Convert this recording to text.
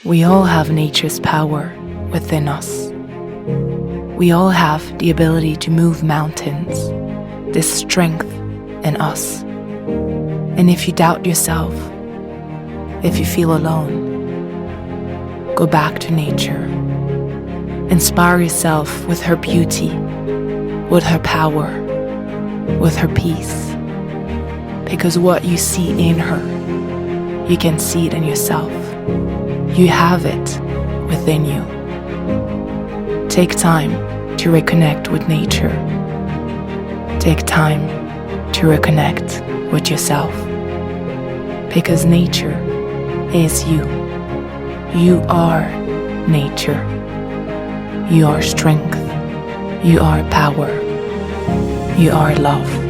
We all have nature's power within us. We all have the ability to move mountains, this strength in us. And if you doubt yourself, if you feel alone, go back to nature. Inspire yourself with her beauty, with her power, with her peace. Because what you see in her, you can see it in yourself. You have it within you. Take time to reconnect with nature. Take time to reconnect with yourself. Because nature is you. You are nature. You are strength. You are power. You are love.